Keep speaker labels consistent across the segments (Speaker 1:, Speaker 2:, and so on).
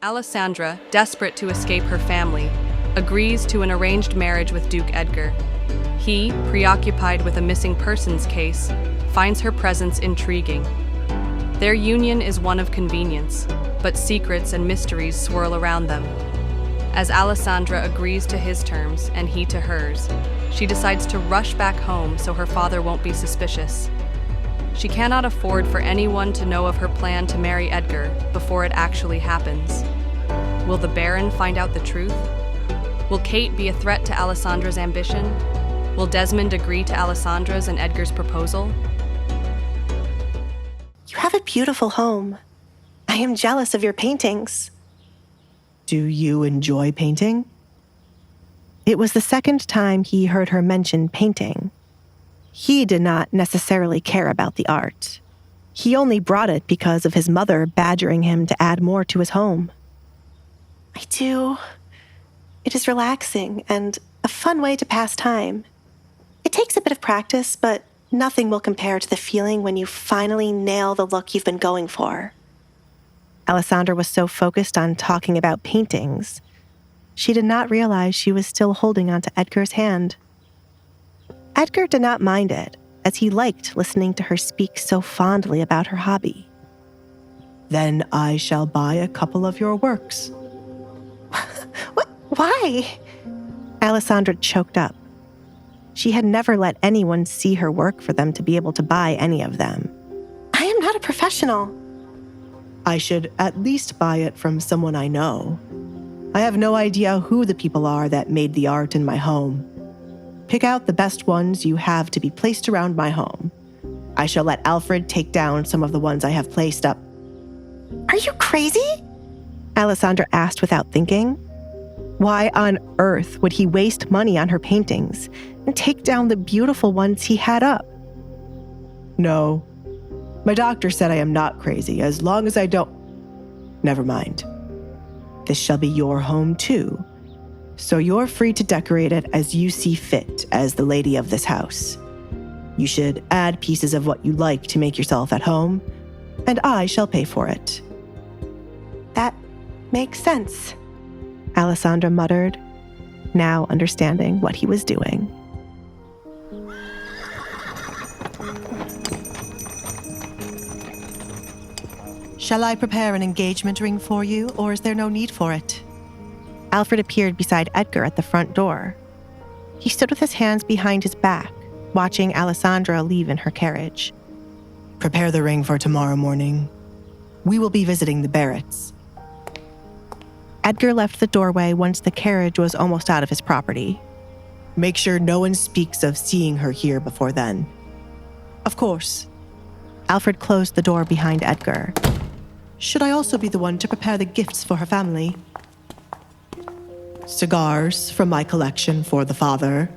Speaker 1: Alessandra, desperate to escape her family, agrees to an arranged marriage with Duke Edgar. He, preoccupied with a missing persons case, finds her presence intriguing. Their union is one of convenience, but secrets and mysteries swirl around them. As Alessandra agrees to his terms and he to hers, she decides to rush back home so her father won't be suspicious. She cannot afford for anyone to know of her plan to marry Edgar before it actually happens. Will the Baron find out the truth? Will Kate be a threat to Alessandra's ambition? Will Desmond agree to Alessandra's and Edgar's proposal?
Speaker 2: You have a beautiful home. I am jealous of your paintings.
Speaker 3: Do you enjoy painting? It was the second time he heard her mention painting. He did not necessarily care about the art. He only brought it because of his mother badgering him to add more to his home.
Speaker 2: I do. It is relaxing and a fun way to pass time. It takes a bit of practice, but nothing will compare to the feeling when you finally nail the look you've been going for.
Speaker 3: Alessandra was so focused on talking about paintings, she did not realize she was still holding onto Edgar's hand. Edgar did not mind it, as he liked listening to her speak so fondly about her hobby.
Speaker 4: Then I shall buy a couple of your works.
Speaker 2: What? Why?
Speaker 3: Alessandra choked up. She had never let anyone see her work for them to be able to buy any of them.
Speaker 2: I am not a professional.
Speaker 4: I should at least buy it from someone I know. I have no idea who the people are that made the art in my home. Pick out the best ones you have to be placed around my home. I shall let Alfred take down some of the ones I have placed up.
Speaker 2: Are you crazy?
Speaker 3: Alessandra asked without thinking. Why on earth would he waste money on her paintings and take down the beautiful ones he had up?
Speaker 4: No. My doctor said I am not crazy as long as I don't... Never mind. This shall be your home too. So you're free to decorate it as you see fit as the lady of this house. You should add pieces of what you like to make yourself at home, and I shall pay for it.
Speaker 2: That makes sense,
Speaker 3: Alessandra muttered, now understanding what he was doing.
Speaker 4: Shall I prepare an engagement ring for you, or is there no need for it?
Speaker 3: Alfred appeared beside Edgar at the front door. He stood with his hands behind his back, watching Alessandra leave in her carriage.
Speaker 4: Prepare the ring for tomorrow morning. We will be visiting the Barretts.
Speaker 3: Edgar left the doorway once the carriage was almost out of his property.
Speaker 4: Make sure no one speaks of seeing her here before then. Of course.
Speaker 3: Alfred closed the door behind Edgar.
Speaker 4: Should I also be the one to prepare the gifts for her family? Cigars from my collection for the father,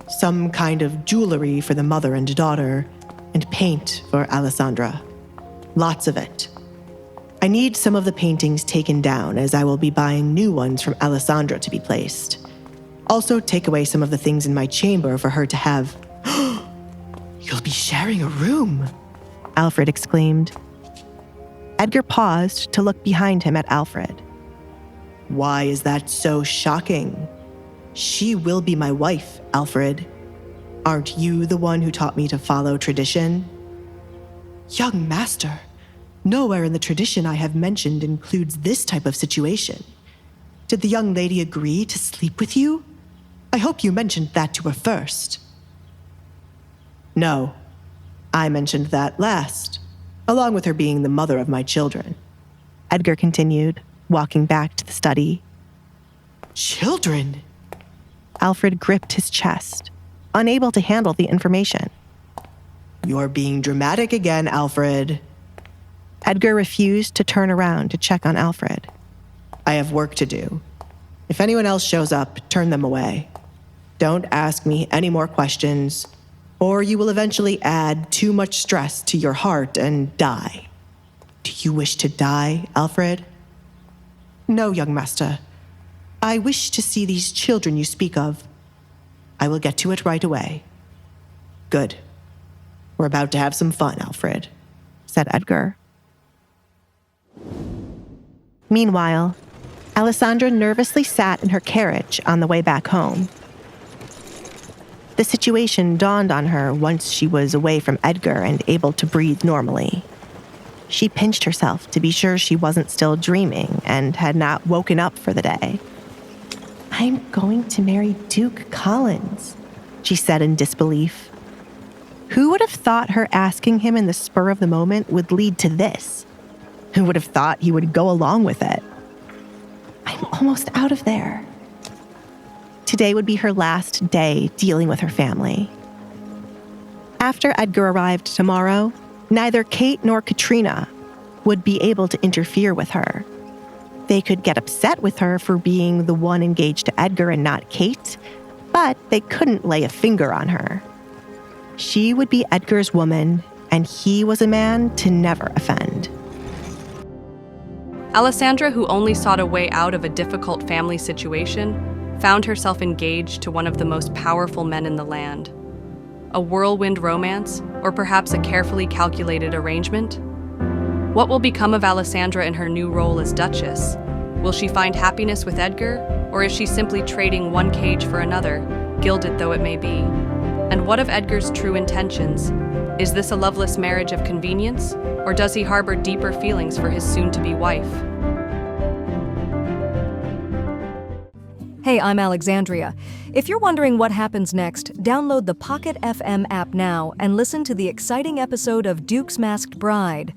Speaker 4: some kind of jewelry for the mother and daughter, and paint for Alessandra. Lots of it. I need some of the paintings taken down as I will be buying new ones from Alessandra to be placed. Also take away some of the things in my chamber for her to have. You'll be sharing a room,
Speaker 3: Alfred exclaimed. Edgar paused to look behind him at Alfred.
Speaker 4: Why is that so shocking? She will be my wife, Alfred. Aren't you the one who taught me to follow tradition? Young master, nowhere in the tradition I have mentioned includes this type of situation. Did the young lady agree to sleep with you? I hope you mentioned that to her first. No, I mentioned that last, along with her being the mother of my children.
Speaker 3: Edgar continued, walking back to the study.
Speaker 4: Children?
Speaker 3: Alfred gripped his chest, unable to handle the information.
Speaker 4: You're being dramatic again, Alfred.
Speaker 3: Edgar refused to turn around to check on Alfred.
Speaker 4: I have work to do. If anyone else shows up, turn them away. Don't ask me any more questions, or you will eventually add too much stress to your heart and die. Do you wish to die, Alfred? No, young master. I wish to see these children you speak of. I will get to it right away. Good. We're about to have some fun, Alfred,
Speaker 3: said Edgar. Meanwhile, Alessandra nervously sat in her carriage on the way back home. The situation dawned on her once she was away from Edgar and able to breathe normally. She pinched herself to be sure she wasn't still dreaming and had not woken up for the day. "I'm going to marry Duke Collins," she said in disbelief. Who would have thought her asking him in the spur of the moment would lead to this? Who would have thought he would go along with it? "I'm almost out of there." Today would be her last day dealing with her family. After Edgar arrived tomorrow, neither Kate nor Katrina would be able to interfere with her. They could get upset with her for being the one engaged to Edgar and not Kate, but they couldn't lay a finger on her. She would be Edgar's woman, and he was a man to never offend.
Speaker 1: Alessandra, who only sought a way out of a difficult family situation, found herself engaged to one of the most powerful men in the land. A whirlwind romance, or perhaps a carefully calculated arrangement? What will become of Alessandra in her new role as Duchess? Will she find happiness with Edgar, or is she simply trading one cage for another, gilded though it may be? And what of Edgar's true intentions? Is this a loveless marriage of convenience, or does he harbor deeper feelings for his soon-to-be wife?
Speaker 5: Hey, I'm Alexandria. If you're wondering what happens next, download the Pocket FM app now and listen to the exciting episode of Duke's Masked Bride.